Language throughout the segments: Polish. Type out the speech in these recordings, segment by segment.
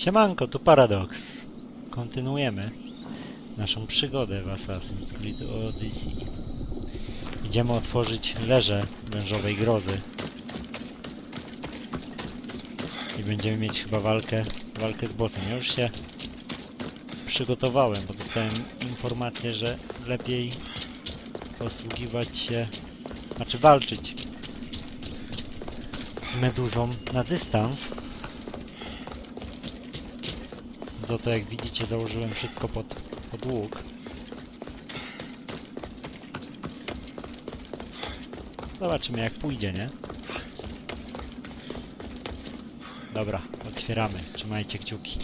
Siemanko, tu Paradoks. Kontynuujemy naszą przygodę w Assassin's Creed Odyssey. Idziemy otworzyć leże wężowej grozy. I będziemy mieć chyba walkę z bossem. Ja już się przygotowałem, bo dostałem informację, że lepiej posługiwać się, znaczy walczyć z Meduzą na dystans. Za to, jak widzicie, założyłem wszystko pod łuk. Zobaczymy, jak pójdzie, nie? Dobra, otwieramy. Trzymajcie kciuki.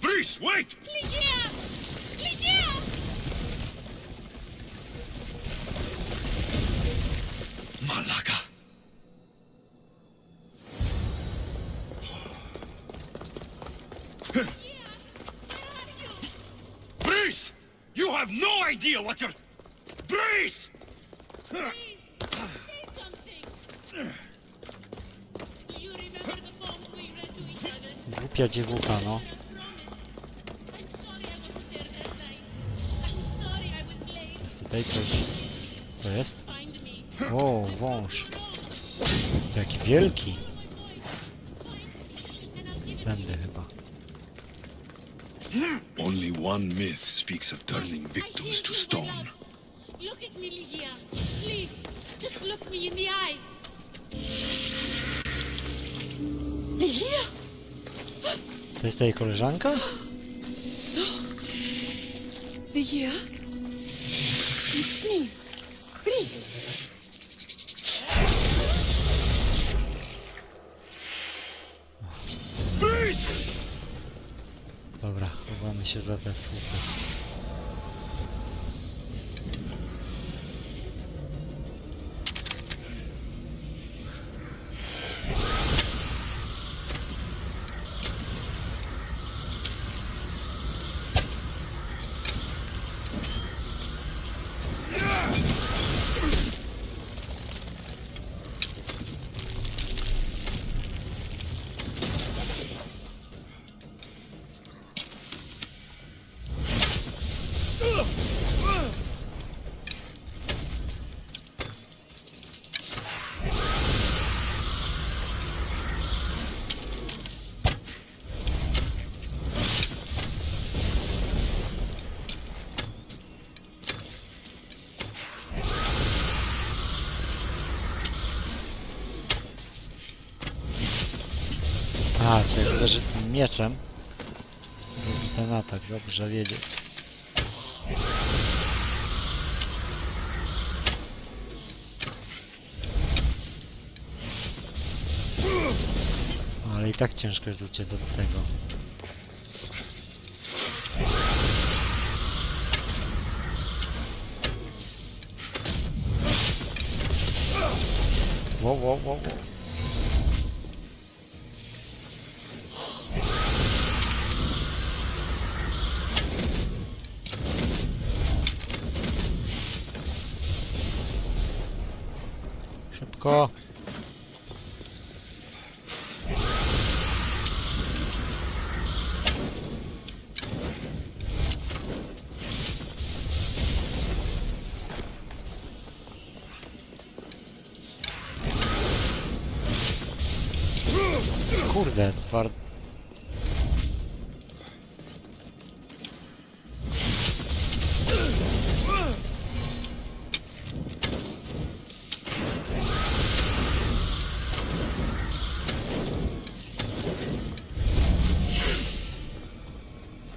Please, wait! Malaga. Breeze! You have no idea what you're... Breeze! Głupia dziewucha, no. Jest tutaj coś. Co jest? O, wąż. Jaki wielki. Będę chyba. Only one myth speaks of turning victims to stone. Look at me, Ligia. Please, just look me in the eye. Ligia? To jest jej koleżanka? Ligia? It's me. Please. Breeze! Dobra, chowamy się za te słupy. A, czy jak uderzy tym mieczem, jest ten atak, dobrze wiedzieć. Ale i tak ciężko jest uciec do tego. Wow, wow, wow, wow. Szybko. Kurde, tward...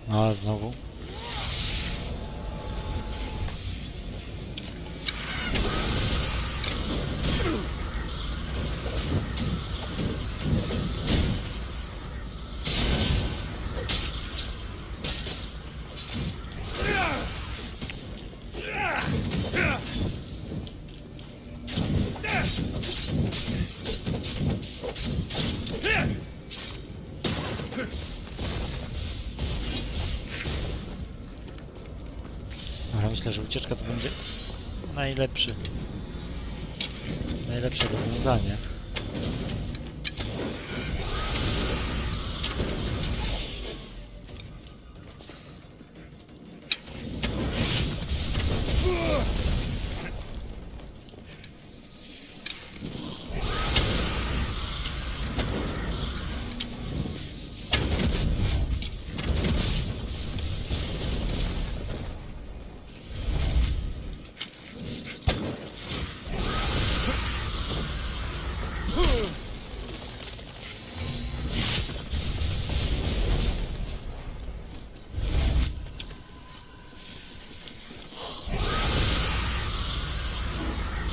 No, znowu. ucieczka to będzie najlepsze rozwiązanie.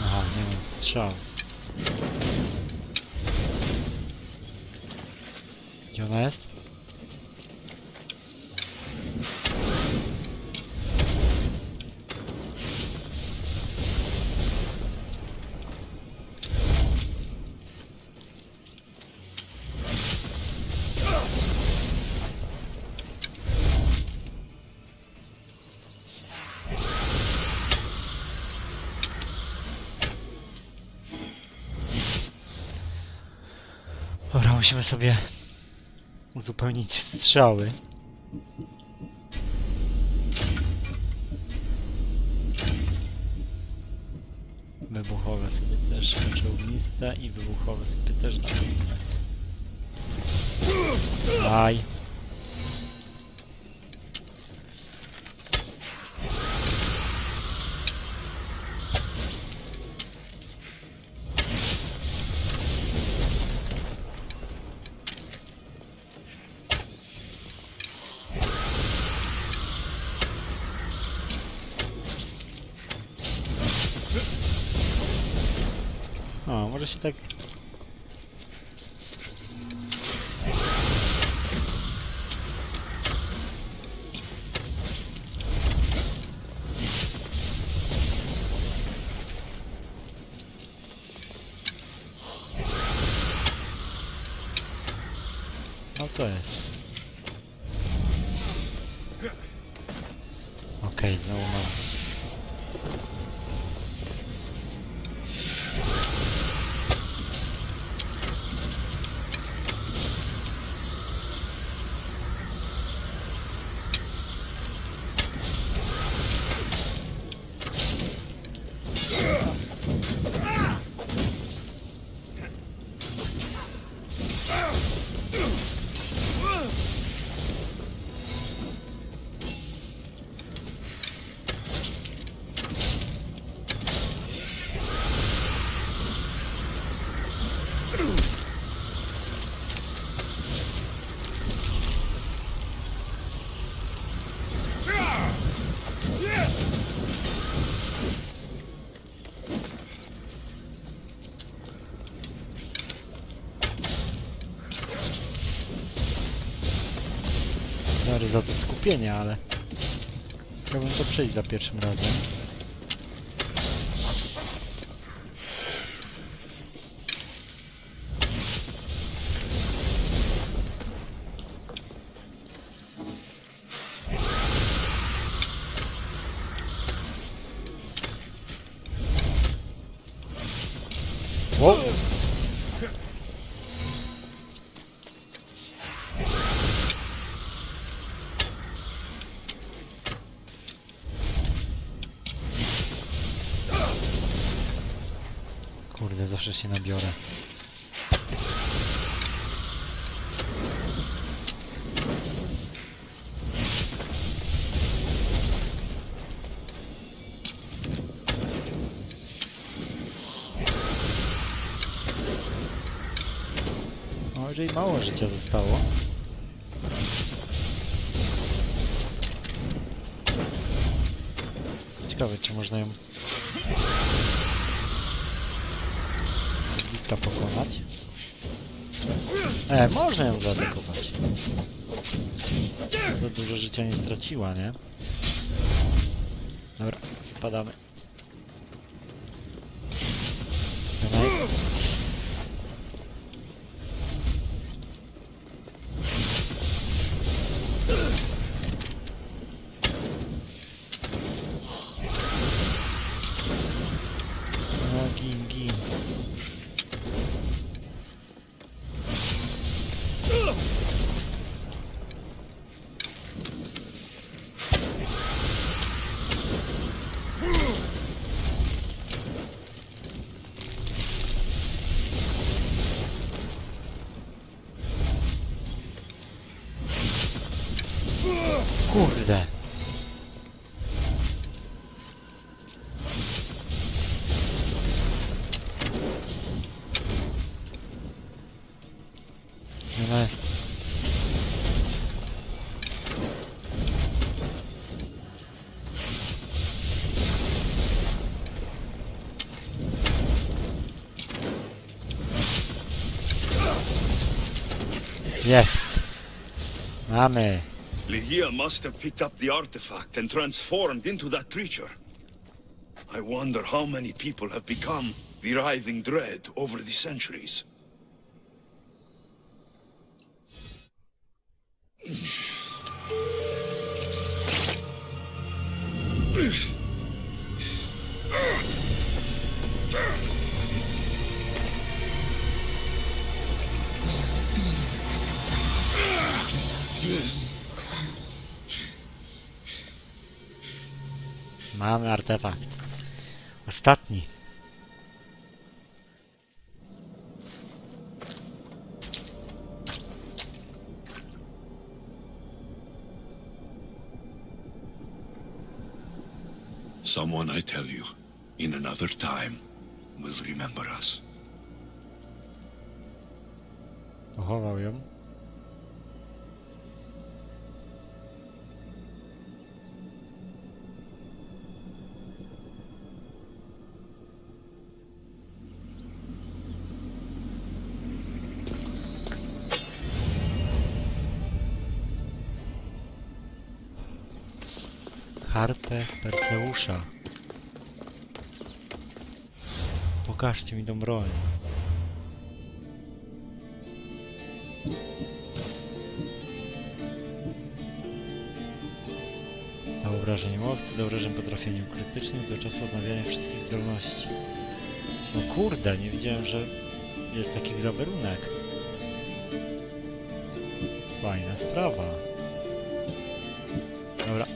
Aha, nie mam strzał. Gdzie ona jest? Dobra, musimy sobie uzupełnić strzały. Wybuchowe sobie też, znaczy ogniste i wybuchowe sobie też damy. Aj. O, może się tak... No co jest? Okej, znowu mam. Sorry za to skupienie, ale chciałbym to przejść za pierwszym razem. Wow. Kurde, zawsze się nabiorę. No, jeżeli mało życia zostało. Ciekawe, czy można ją z bliska pokonać. Można ją zaatakować. Za dużo życia nie straciła, nie? Dobra, spadamy. Gin. Kurde. No jest. Jest. Mamy. Ligia must have picked up the artifact and transformed into that creature. I wonder how many people have become the writhing dread over the centuries. Mamy artefakt. Ostatni. Someone, I tell you, in another time, will remember us. Pochował ją. Harpę Perseusza. Pokażcie mi tą broń. Na obrażeń łowcy, do obrażeń po trafieniu krytycznym, do czasu odnawiania wszystkich zdolności. No kurde, nie wiedziałem, że jest taki grawerunek. Fajna sprawa. Dobra.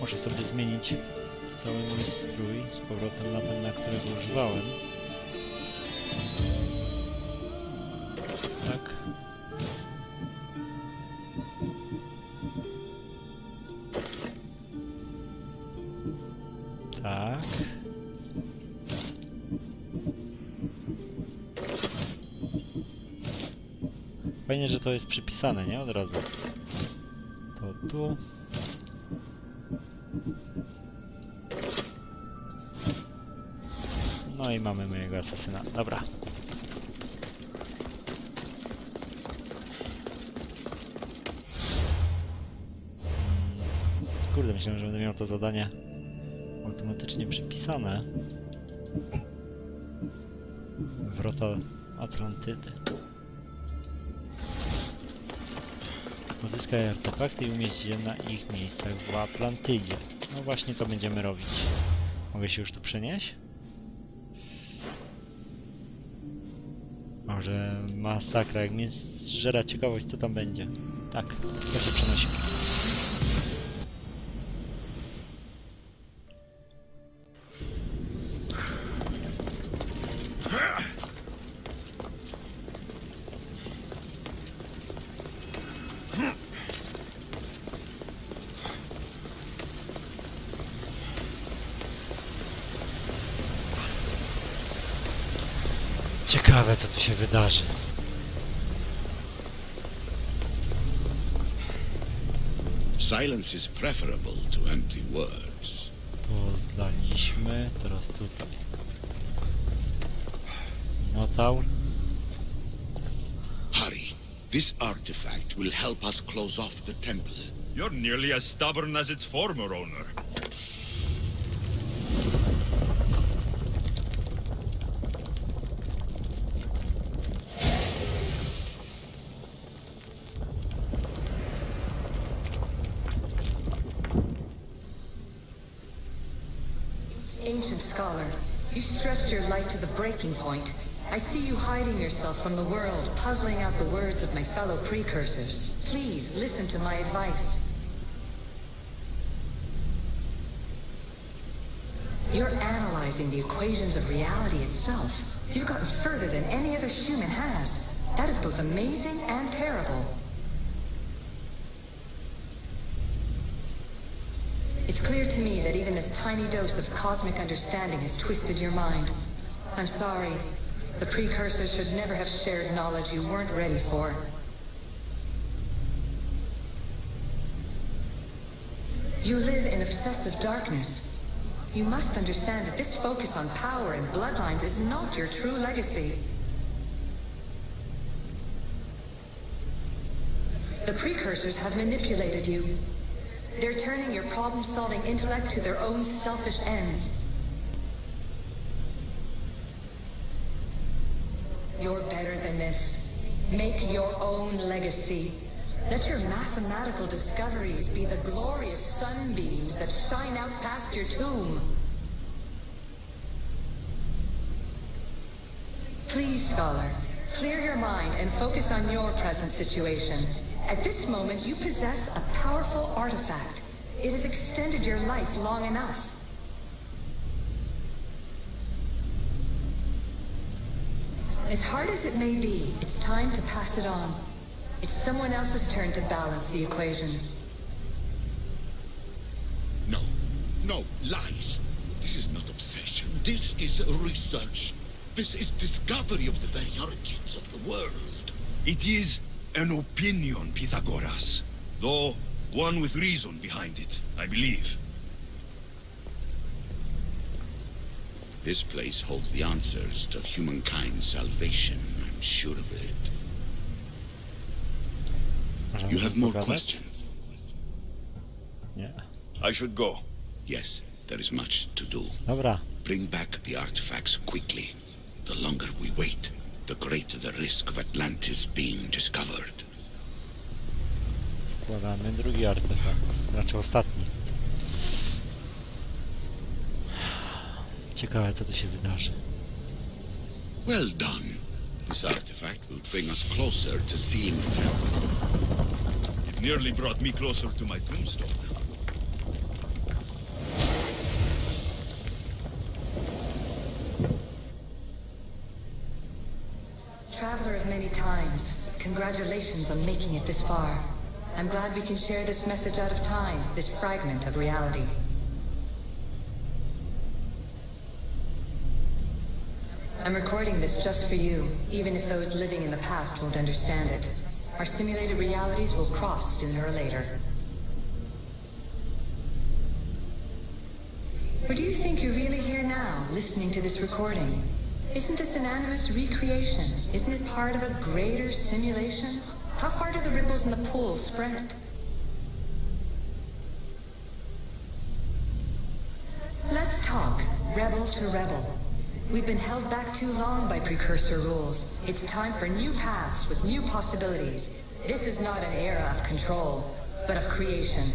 Muszę sobie zmienić cały mój strój z powrotem na ten, na którego używałem. Tak. Tak. Fajnie, że to jest przypisane, nie? Od razu. To tu. No i mamy mojego asesyna. Dobra. Kurde, myślałem, że będę miał to zadanie automatycznie przypisane. Wrota Atlantydy. Odzyskaj artefakty i umieść je na ich miejscach w Atlantydzie. No właśnie to będziemy robić. Mogę się już tu przenieść? Może masakra, jak mnie zżera ciekawość, co tam będzie. Tak, to się przenosi. Ciekawe, co tu się wydarzy. Silence is preferable to empty words. Tu zdaliśmy, teraz tutaj. Notaur. Hurry. This artifact will help us close off the temple. You're nearly as stubborn as its former owner. Ancient scholar, You stretched your life to the breaking point. I see you hiding yourself from the world, puzzling out the words of my fellow precursors. Please, listen to my advice. You're analyzing the equations of reality itself. You've gotten further than any other human has. That is both amazing and terrible. It's clear to me that even this tiny dose of cosmic understanding has twisted your mind. I'm sorry. The precursors should never have shared knowledge you weren't ready for. You live in obsessive darkness. You must understand that this focus on power and bloodlines is not your true legacy. The precursors have manipulated you. They're turning your problem-solving intellect to their own selfish ends. You're better than this. Make your own legacy. Let your mathematical discoveries be the glorious sunbeams that shine out past your tomb. Please, scholar, clear your mind and focus on your present situation. At this moment, you possess a powerful artifact. It has extended your life long enough. As hard as it may be, it's time to pass it on. It's someone else's turn to balance the equations. No, no, lies. This is not obsession. This is research. This is discovery of the very origins of the world. It is an opinion, Pythagoras. Though one with reason behind it, I believe. This place holds the answers to humankind's salvation. I'm sure of it. You have more questions? Nie. I should go. Yes, there is much to do. Dobra. Bring back the artifacts quickly. The longer we wait, the greater the risk of Atlantis being discovered. Wkładamy drugi artefakt. Znaczy ostatni. Ciekawe, co tu się wydarzy. Well done. This artifact will bring us closer to sealing the temple. It nearly brought me closer to my tombstone. Traveler of many times, congratulations on making it this far. I'm glad we can share this message out of time, this fragment of reality. I'm recording this just for you, even if those living in the past won't understand it. Our simulated realities will cross sooner or later. Or do you think you're really here now, listening to this recording? Isn't this an animus recreation? Isn't it part of a greater simulation? How far do the ripples in the pool spread? Let's talk, rebel to rebel. We've been held back too long by precursor rules. It's time for new paths with new possibilities. This is not an era of control, but of creation.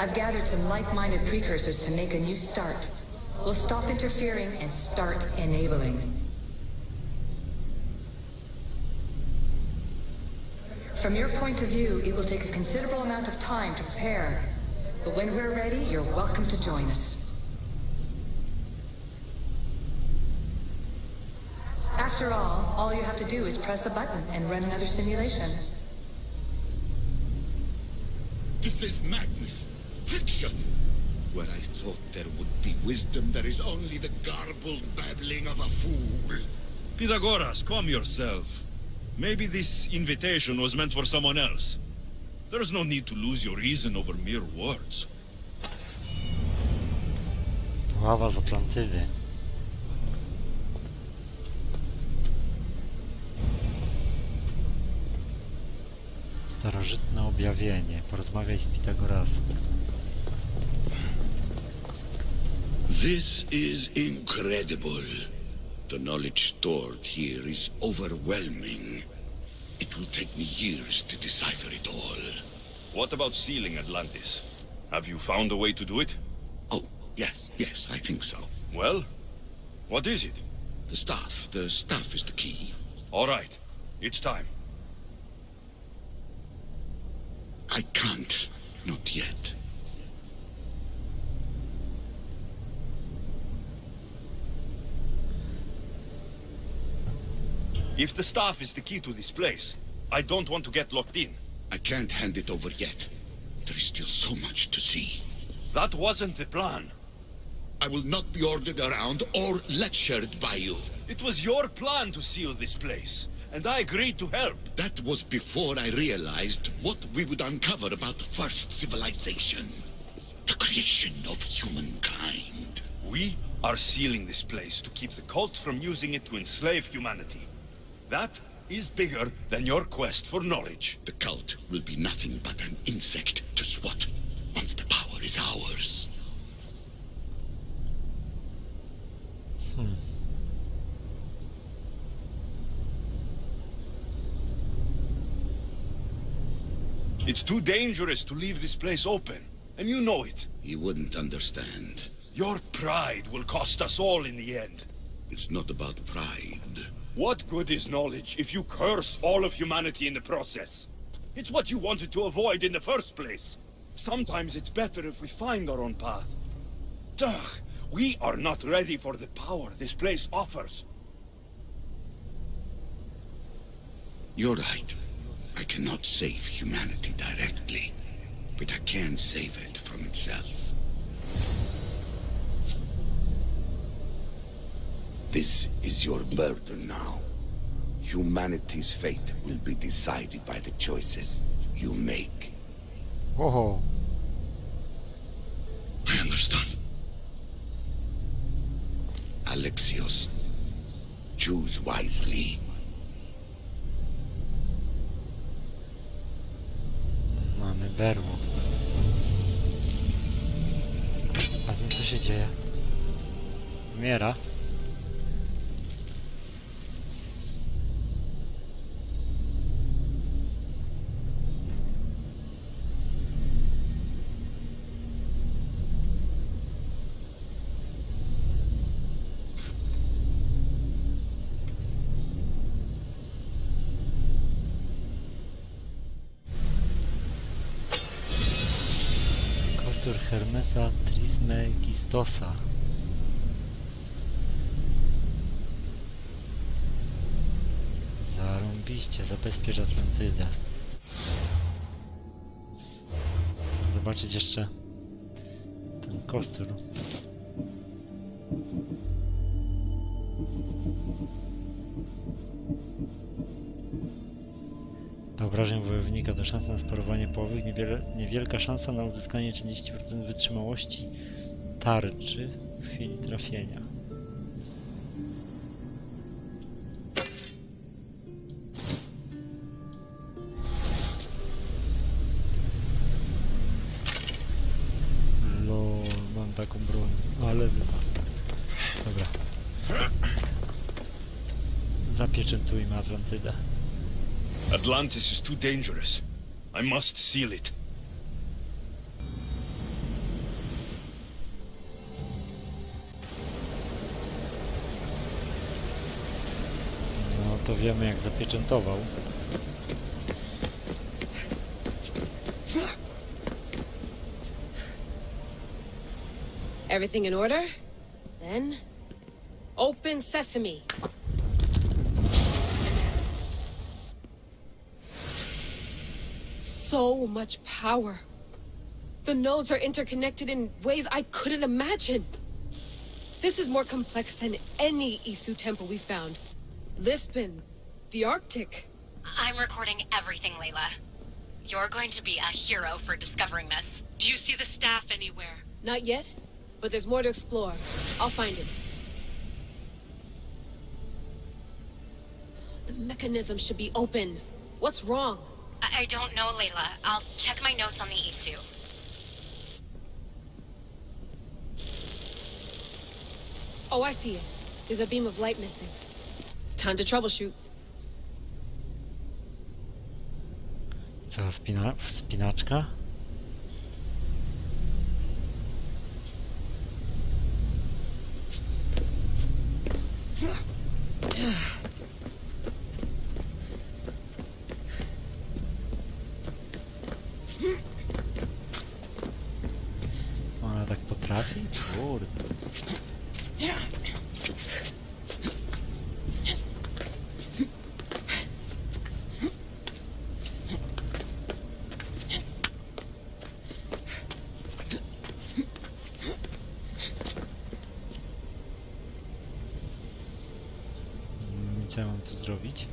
I've gathered some like-minded precursors to make a new start. We'll stop interfering and start enabling. From your point of view, it will take a considerable amount of time to prepare. But when we're ready, you're welcome to join us. After all you have to do is press a button and run another simulation. This is madness. Fiction. Where I thought there would be wisdom, there is only the garbled babbling of a fool. Pythagoras, calm yourself. Maybe this invitation was meant for someone else. There's no need to lose your reason over mere words. Ława z Atlantydy. Starożytne objawienie. Porozmawiaj z Pitagorasem. This is incredible. The knowledge stored here is overwhelming. It will take me years to decipher it all. What about sealing Atlantis? Have you found a way to do it? Oh, yes, I think so. Well, what is it? The staff is the key. All right, it's time. I can't, not yet. If the staff is the key to this place, I don't want to get locked in. I can't hand it over yet. There is still so much to see. That wasn't the plan. I will not be ordered around or lectured by you. It was your plan to seal this place, and I agreed to help. That was before I realized what we would uncover about the first civilization. The creation of humankind. We are sealing this place to keep the cult from using it to enslave humanity. That is bigger than your quest for knowledge. The cult will be nothing but an insect to swat once the power is ours. It's too dangerous to leave this place open, and you know it. You wouldn't understand. Your pride will cost us all in the end. It's not about pride. What good is knowledge if you curse all of humanity in the process? It's what you wanted to avoid in the first place. Sometimes it's better if we find our own path. Ugh, we are not ready for the power this place offers. You're right. I cannot save humanity directly, but I can save it from itself. This is your burden now. Humanity's fate will be decided by the choices you make. Oho. I understand. Alexios, choose wisely. Mamy berło. A z nim co się dzieje? Umiera. Hermesa Trismegistosa. Zarąbiście, zabezpiecz Atlantydę. Chcę zobaczyć jeszcze ten kostur. Do obrażeń wojownika to szansa na sparowanie połowych, niewielka szansa na uzyskanie 30% wytrzymałości tarczy w chwili trafienia. Lol, mam taką broń, ale wypas. Dobra. Zapieczętujmy Atlantydę. Atlantis is too dangerous. I must seal it. No to wiemy jak zapieczętował. Everything in order? Then, open sesame. So much power. The nodes are interconnected in ways I couldn't imagine. This is more complex than any Isu temple we found. Lisbon, the Arctic. I'm recording everything, Layla. You're going to be a hero for discovering this. Do you see the staff anywhere? Not yet, but there's more to explore. I'll find it. The mechanism should be open. What's wrong? I don't know, Layla. I'll check my notes on the Isu. Oh, I see it. There's a beam of light missing. Time to troubleshoot. Co, wspinaczka? tak potrafi? Kurde. Co ja mam tu zrobić?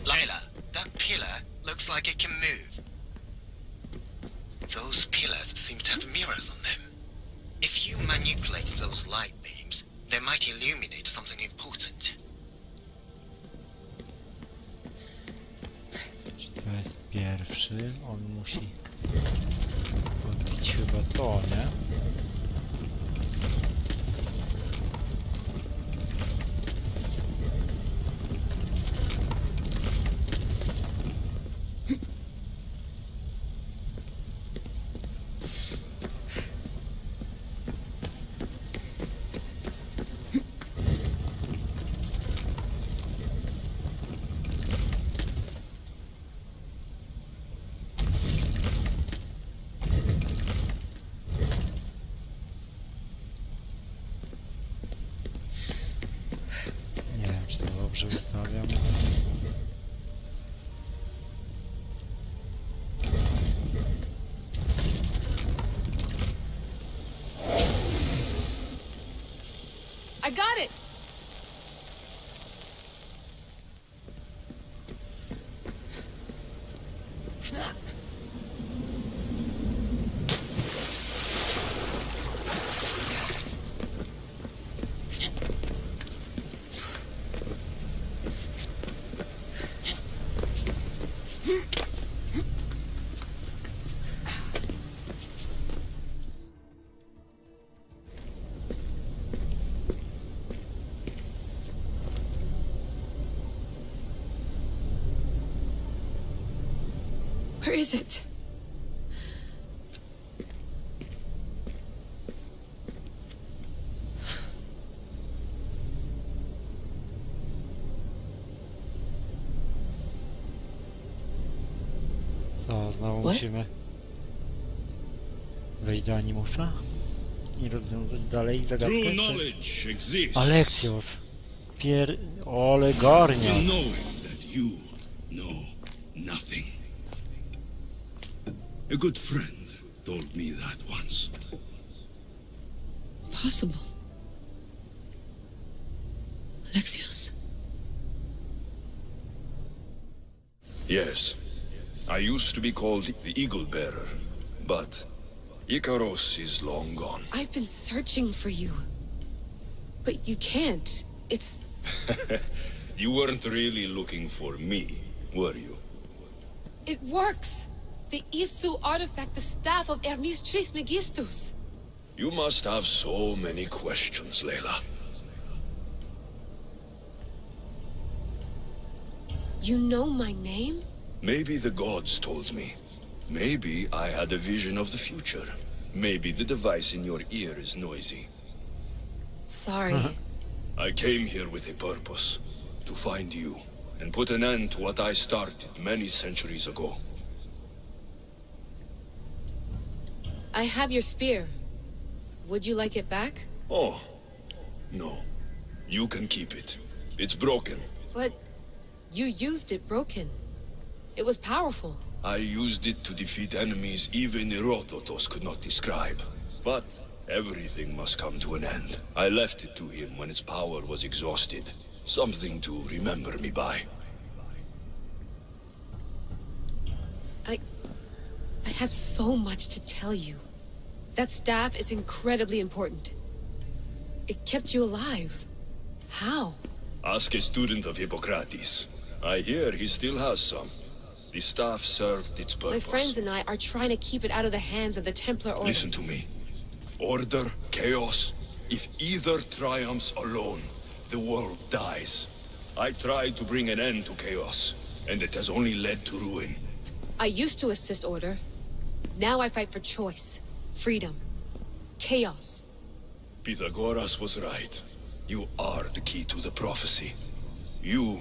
Layla, that pillar looks like it can move. Those pillars seem to have mirrors on them. If you manipulate those light beams, they might illuminate something important. To jest pierwszy, on musi odbić chyba to, nie? Nie wiem, czy to dobrze ustawiam. I got it! Where is it? Co, znowu What? musimy wejść do Animusa i rozwiązać dalej zagadkę? True czy- knowledge exists. Alexios! Ole garnia! In knowing that you know nothing. A good friend told me that once. Possible. Alexios. Yes. I used to be called the Eagle Bearer, but Icaros is long gone. I've been searching for you. But you can't. It's... You weren't really looking for me, were you? It works! The Isu artifact, the staff of Hermes Trismegistus. You must have so many questions, Layla. You know my name? Maybe the gods told me. Maybe I had a vision of the future. Maybe the device in your ear is noisy. Sorry. I came here with a purpose. To find you, and put an end to what I started many centuries ago. I have your spear. Would you like it back? Oh, no. You can keep it. It's broken. But you used it broken. It was powerful. I used it to defeat enemies even Herodotus could not describe. But everything must come to an end. I left it to him when its power was exhausted. Something to remember me by. I have so much to tell you. That staff is incredibly important. It kept you alive. How? Ask a student of Hippocrates. I hear he still has some. The staff served its purpose. My friends and I are trying to keep it out of the hands of the Templar Order. Listen to me. Order, chaos. If either triumphs alone, the world dies. I tried to bring an end to chaos, and it has only led to ruin. I used to assist Order. Now I fight for choice, freedom, chaos. Pythagoras was right. You are the key to the prophecy. You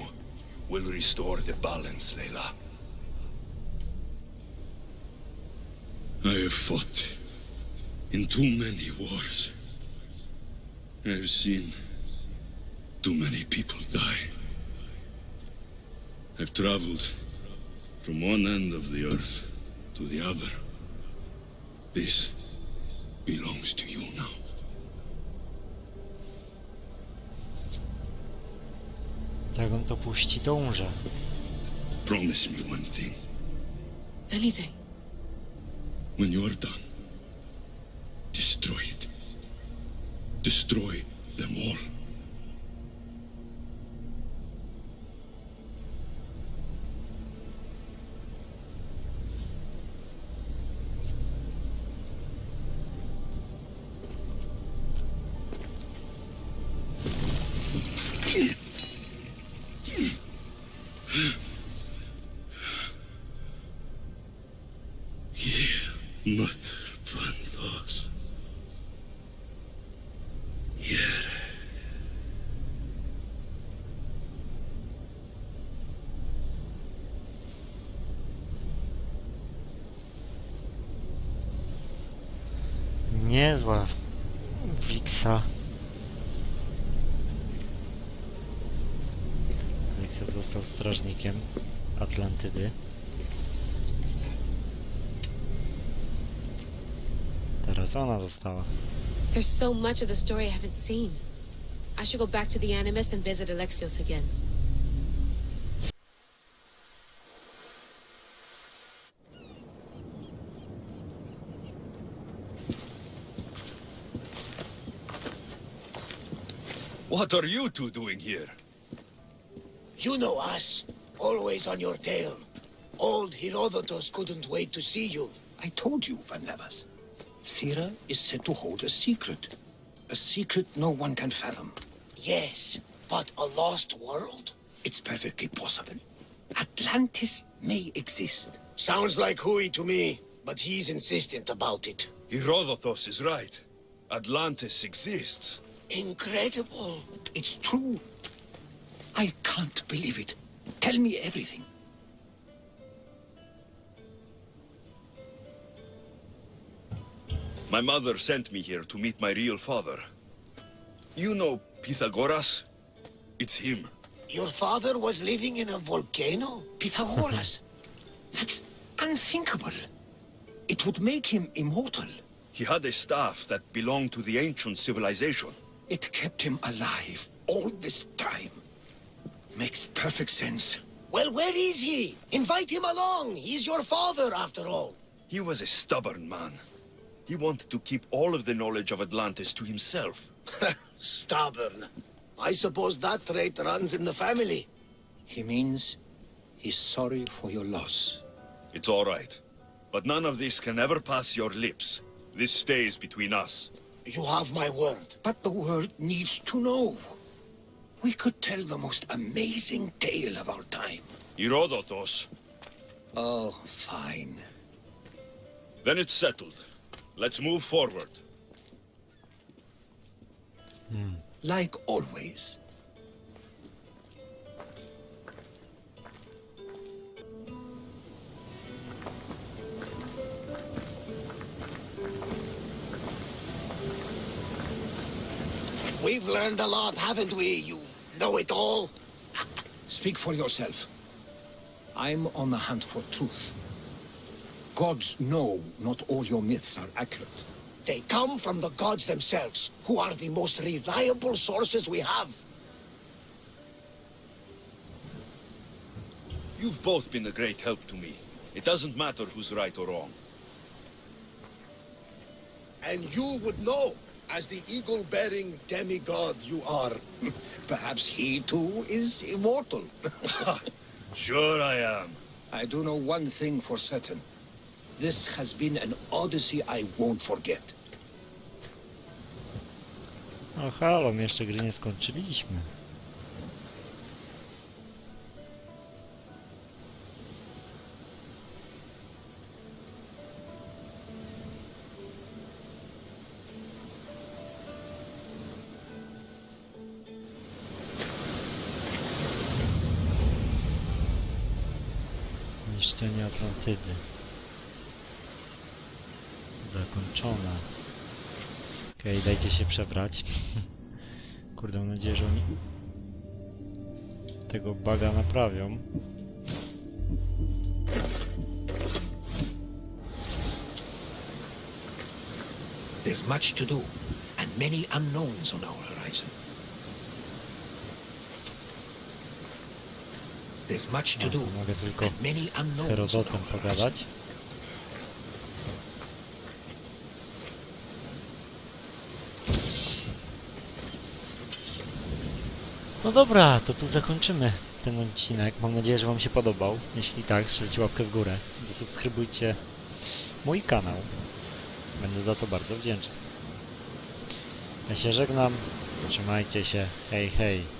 will restore the balance, Layla. I have fought in too many wars. I have seen too many people die. I've traveled from one end of the earth to the other. This belongs to you now. Jak on to puści, to umrze. Promise me one thing. Anything. When you are done, destroy it. Destroy them all. Motherbandos. Here. Niezła Wiksa. Wiksa został strażnikiem Atlantydy. Teraz ona została. There's so much of the story I haven't seen. I should go back to the Animus and visit Alexios again. What are you two doing here? You know us. Always on your tail. Old Herodotus couldn't wait to see you. I told you, Van Levas. Sira is said to hold a secret. A secret no one can fathom. Yes, but a lost world? It's perfectly possible. Atlantis may exist. Sounds like Hui to me, but he's insistent about it. Herodotus is right. Atlantis exists. Incredible. It's true. I can't believe it. Tell me everything. My mother sent me here to meet my real father. You know Pythagoras? It's him. Your father was living in a volcano? Pythagoras. That's unthinkable. It would make him immortal. He had a staff that belonged to the ancient civilization. It kept him alive all this time. Makes perfect sense. Well, where is he? Invite him along. He's your father, after all. He was a stubborn man. He wanted to keep all of the knowledge of Atlantis to himself. Stubborn. I suppose that trait runs in the family. He means he's sorry for your loss. It's all right. But none of this can ever pass your lips. This stays between us. You have my word. But the world needs to know. We could tell the most amazing tale of our time. Herodotus. Oh, fine. Then it's settled. Let's move forward. Like always. We've learned a lot, haven't we, you know-it-all? Speak for yourself. I'm on the hunt for truth. Gods know not all your myths are accurate. They come from the gods themselves, who are the most reliable sources we have. You've both been a great help to me. It doesn't matter who's right or wrong. And you would know, as the eagle-bearing demigod you are. Perhaps he too is immortal. Sure I am. I do know one thing for certain. This has been an odyssey I won't forget. No halo, my jeszcze gry nie skończyliśmy. Niszczenie Atlantydy. zakończona. Okej, dajcie się przebrać. Kurde, mam nadzieję, że oni tego buga naprawią. There's much to do, and many unknowns on our horizon. There's much to do, Mogę tylko and many z unknowns on Herodotem our horizon. pogadać. No dobra, to tu zakończymy ten odcinek. Mam nadzieję, że Wam się podobał. Jeśli tak, strzelcie łapkę w górę. Zasubskrybujcie mój kanał. Będę za to bardzo wdzięczny. Ja się żegnam. Trzymajcie się. Hej, hej.